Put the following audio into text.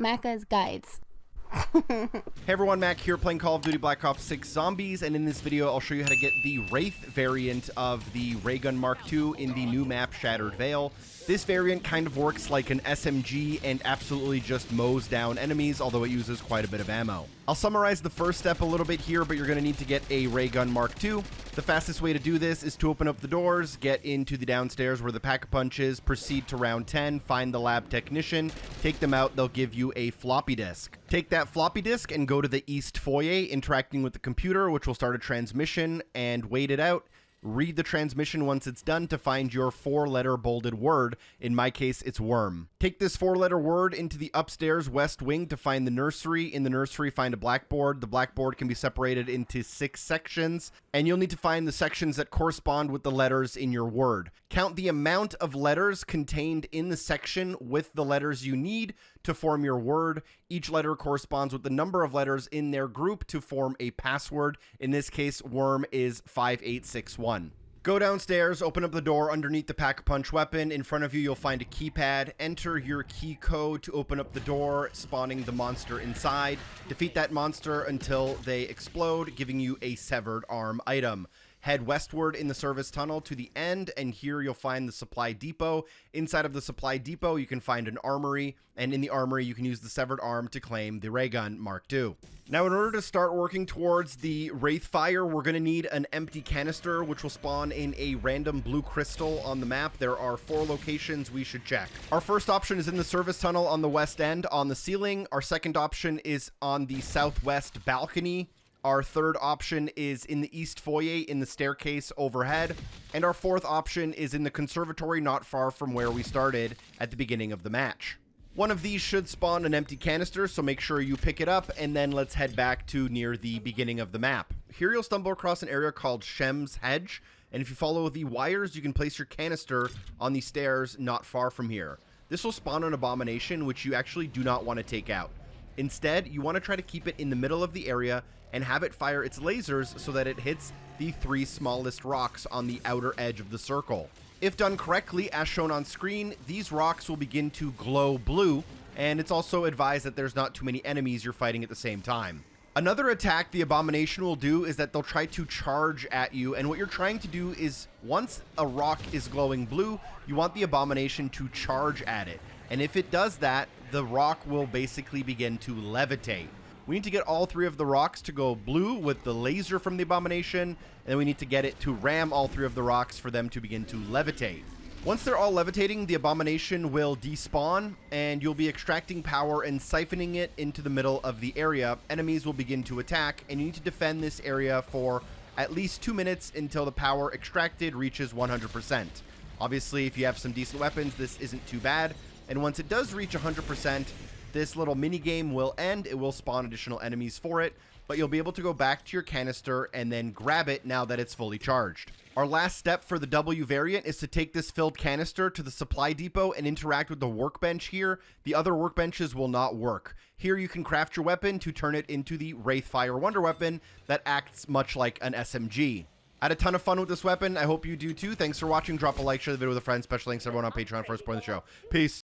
Macca's Guides. Hey everyone, Mac here playing Call of Duty Black Ops 6 Zombies, and in this video I'll show you how to get the Wraith variant of the Ray Gun Mark II in the new map Shattered Vale. This variant kind of works like an SMG and absolutely just mows down enemies, although it uses quite a bit of ammo. I'll summarize the first step a little bit here, but you're going to need to get a Ray Gun Mark II. The fastest way to do this is to open up the doors, get into the downstairs where the Pack-a-Punch is, proceed to round 10, find the lab technician, take them out, they'll give you a floppy disk. Take that floppy disk and go to the east foyer, interacting with the computer, which will start a transmission, and wait it out. Read the transmission once it's done to find your 4-letter bolded word. In my case, it's worm. Take this 4-letter word into the upstairs west wing to find the nursery. In the nursery, find a blackboard. The blackboard can be separated into 6 sections, and you'll need to find the sections that correspond with the letters in your word. Count the amount of letters contained in the section with the letters you need to form your word. Each letter corresponds with the number of letters in their group to form a password. In this case, worm is 5861. Go downstairs, open up the door underneath the Pack-a-Punch weapon. In front of you, you'll find a keypad. Enter your key code to open up the door, spawning the monster inside. Defeat that monster until they explode, giving you a severed arm item. Head westward in the service tunnel to the end, and here you'll find the supply depot. Inside of the supply depot, you can find an armory, and in the armory, you can use the severed arm to claim the Ray Gun Mark II. Now, in order to start working towards the Wraith Fire, we're going to need an empty canister, which will spawn in a random blue crystal on the map. There are 4 locations we should check. Our first option is in the service tunnel on the west end on the ceiling. Our second option is on the southwest balcony. Our third option is in the east foyer in the staircase overhead. And our fourth option is in the conservatory not far from where we started at the beginning of the match. One of these should spawn an empty canister, so make sure you pick it up, and then let's head back to near the beginning of the map. Here you'll stumble across an area called Shem's Hedge, and if you follow the wires, you can place your canister on the stairs not far from here. This will spawn an abomination, which you actually do not want to take out. Instead, you want to try to keep it in the middle of the area and have it fire its lasers so that it hits the 3 smallest rocks on the outer edge of the circle. If done correctly, as shown on screen, these rocks will begin to glow blue, and it's also advised that there's not too many enemies you're fighting at the same time. Another attack the abomination will do is that they'll try to charge at you, and what you're trying to do is, once a rock is glowing blue, you want the abomination to charge at it. And if it does that, the rock will basically begin to levitate. We need to get all 3 of the rocks to go blue with the laser from the abomination, and then we need to get it to ram all 3 of the rocks for them to begin to levitate. Once they're all levitating, the abomination will despawn, and you'll be extracting power and siphoning it into the middle of the area. Enemies will begin to attack, and you need to defend this area for at least 2 minutes until the power extracted reaches 100%. Obviously, if you have some decent weapons, this isn't too bad. And once it does reach 100%, this little mini game will end. It will spawn additional enemies for it, but you'll be able to go back to your canister and then grab it now that it's fully charged. Our last step for the W variant is to take this filled canister to the supply depot and interact with the workbench here. The other workbenches will not work. Here you can craft your weapon to turn it into the Wraithfire Wonder Weapon that acts much like an SMG. I had a ton of fun with this weapon. I hope you do too. Thanks for watching. Drop a like, share the video with a friend. Special thanks to everyone on Patreon for supporting the show. Peace.